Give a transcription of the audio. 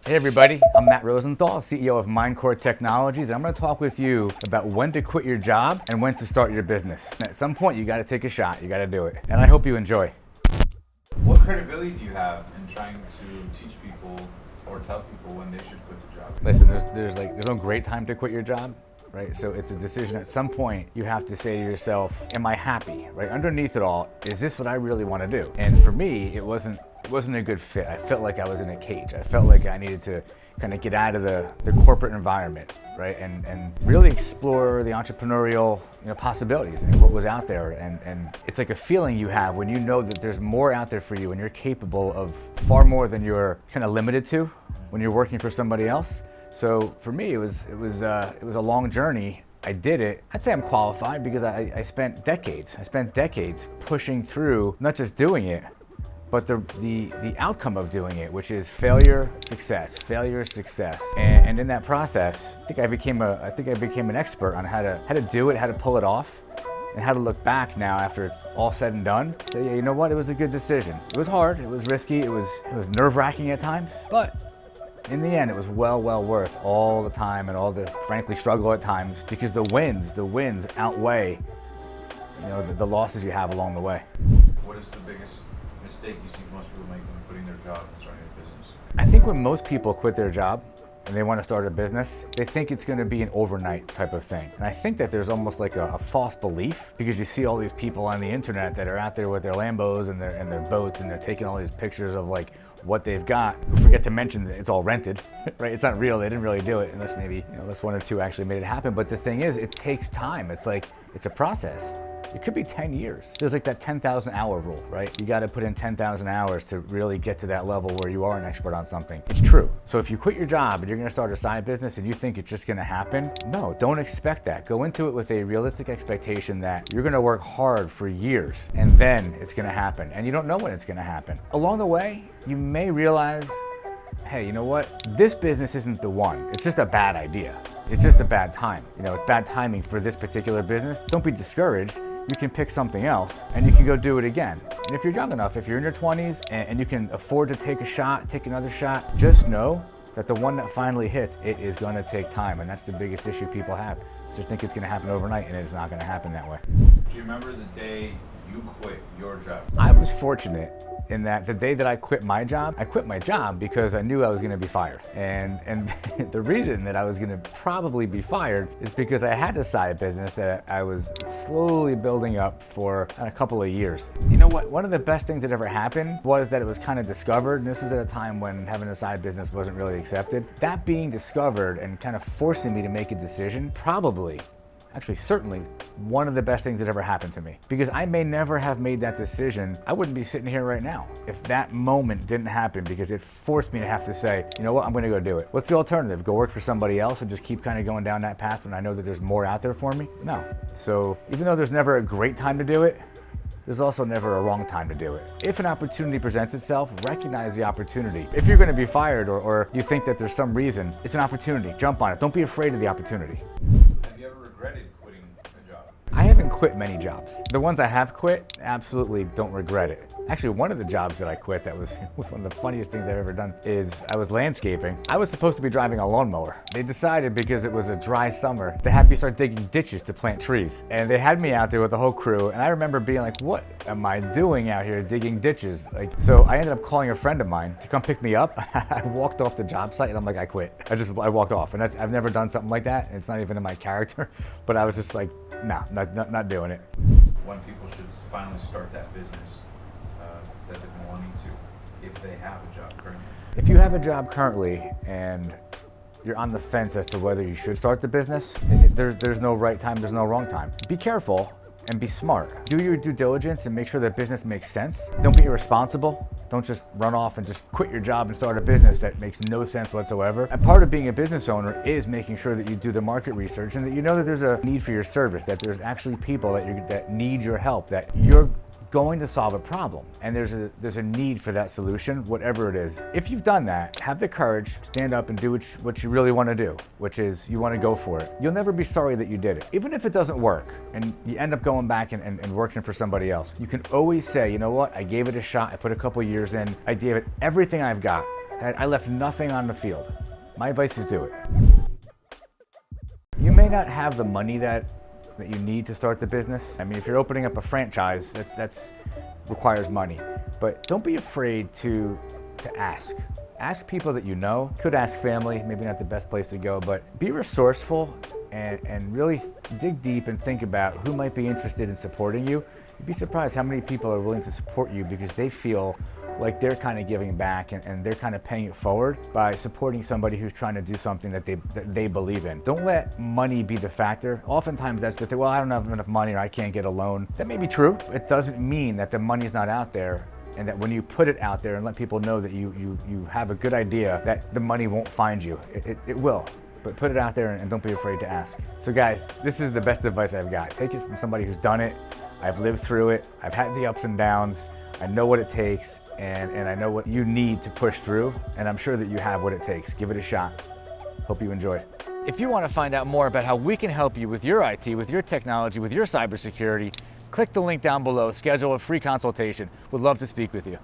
Hey everybody, I'm Matt Rosenthal, CEO of Mindcore Technologies, and I'm going to talk with you about when to quit your job and when to start your business. At some point, you got to take a shot, you got to do it, and I hope you enjoy. What credibility do you have in trying to teach people or tell people when they should quit the job? Listen, there's no great time to quit your job, right? So it's a decision. At some point, you have to say to yourself, am I happy, right? Underneath it all, is this what I really want to do? And for me, it wasn't a good fit. I felt like I was in a cage. I felt like I needed to kind of get out of the corporate environment, right? And really explore the entrepreneurial possibilities and what was out there. And it's like a feeling you have when you know that there's more out there for you and you're capable of far more than you're kind of limited to when you're working for somebody else. So for me, it was a long journey. I did it. I'd say I'm qualified because I spent decades pushing through, not just doing it, but the outcome of doing it, which is failure, success. And in that process, I think I became an expert on how to do it, how to pull it off, and how to look back now after it's all said and done. So yeah, you know what? It was a good decision. It was hard, it was risky, it was nerve-wracking at times, but in the end, it was well worth all the time and all the, frankly, struggle at times, because the wins outweigh the losses you have along the way. What is the biggest mistake you see most people make when quitting their job and starting a business? I think when most people quit their job and they want to start a business, they think it's going to be an overnight type of thing. And I think that there's almost like a false belief, because you see all these people on the internet that are out there with their Lambos and their boats, and they're taking all these pictures of like what they've got. We forget to mention that it's all rented, right? It's not real. They didn't really do it unless maybe unless one or two actually made it happen. But the thing is, it takes time. It's a process. It could be 10 years. There's like that 10,000 hour rule, right? You got to put in 10,000 hours to really get to that level where you are an expert on something. It's true. So if you quit your job and you're going to start a side business and you think it's just going to happen, no, don't expect that. Go into it with a realistic expectation that you're going to work hard for years and then it's going to happen. And you don't know when it's going to happen. Along the way, you may realize, hey, you know what? This business isn't the one. It's just a bad idea. It's just a bad time. It's bad timing for this particular business. Don't be discouraged. You can pick something else and you can go do it again. And if you're young enough, if you're in your 20s and you can afford to take a shot, take another shot, just know that the one that finally hits, it is going to take time. And that's the biggest issue people have. Just think it's going to happen overnight, and it's not going to happen that way. Do you remember the day you quit your job? I was fortunate in that the day that I quit my job because I knew I was going to be fired. And the reason that I was going to probably be fired is because I had a side business that I was slowly building up for a couple of years. You know what? One of the best things that ever happened was that it was kind of discovered, and this was at a time when having a side business wasn't really accepted. That being discovered and kind of forcing me to make a decision, certainly one of the best things that ever happened to me. Because I may never have made that decision, I wouldn't be sitting here right now if that moment didn't happen, because it forced me to have to say, you know what, I'm gonna go do it. What's the alternative? Go work for somebody else and just keep kind of going down that path when I know that there's more out there for me? No. So even though there's never a great time to do it, there's also never a wrong time to do it. If an opportunity presents itself, recognize the opportunity. If you're gonna be fired or you think that there's some reason, it's an opportunity. Jump on it. Don't be afraid of the opportunity. Have you ever regretted quitting a job? I haven't quit many jobs. The ones I have quit, absolutely don't regret it. Actually, one of the jobs that I quit that was one of the funniest things I've ever done is I was landscaping. I was supposed to be driving a lawnmower. They decided, because it was a dry summer, to have me start digging ditches to plant trees. And they had me out there with the whole crew, and I remember being like, what am I doing out here digging ditches? So I ended up calling a friend of mine to come pick me up. I walked off the job site and I'm like, I quit. I walked off, and I've never done something like that. And it's not even in my character, but I was just like, nah, not doing it. When people should finally start that business that they've been wanting to, if they have a job currently? If you have a job currently and you're on the fence as to whether you should start the business, there's no right time, there's no wrong time. Be careful and be smart. Do your due diligence and make sure that business makes sense. Don't be irresponsible. Don't just run off and just quit your job and start a business that makes no sense whatsoever. And part of being a business owner is making sure that you do the market research and that you know that there's a need for your service, that there's actually people that need your help, that you're going to solve a problem, and there's a need for that solution, whatever it is. If you've done that, have the courage, stand up and do what you really want to do, which is you want to go for it. You'll never be sorry that you did it. Even if it doesn't work and you end up going back and working for somebody else, you can always say, you know what, I gave it a shot, I put a couple years in, I gave it everything I've got, I left nothing on the field. My advice is do it. You may not have the money that you need to start the business. I mean, if you're opening up a franchise, that's requires money. But don't be afraid to ask. Ask people that you know. Could ask family, maybe not the best place to go, but be resourceful and really dig deep and think about who might be interested in supporting you. You'd be surprised how many people are willing to support you because they feel like they're kind of giving back and they're kind of paying it forward by supporting somebody who's trying to do something that they believe in. Don't let money be the factor. Oftentimes that's the thing, well, I don't have enough money or I can't get a loan. That may be true. It doesn't mean that the money's not out there, and that when you put it out there and let people know that you have a good idea, that the money won't find you. It will. But put it out there and don't be afraid to ask. So guys, this is the best advice I've got. Take it from somebody who's done it. I've lived through it. I've had the ups and downs. I know what it takes, and I know what you need to push through, and I'm sure that you have what it takes. Give it a shot. Hope you enjoyed. If you want to find out more about how we can help you with your IT, with your technology, with your cybersecurity, click the link down below, schedule a free consultation. We'd love to speak with you.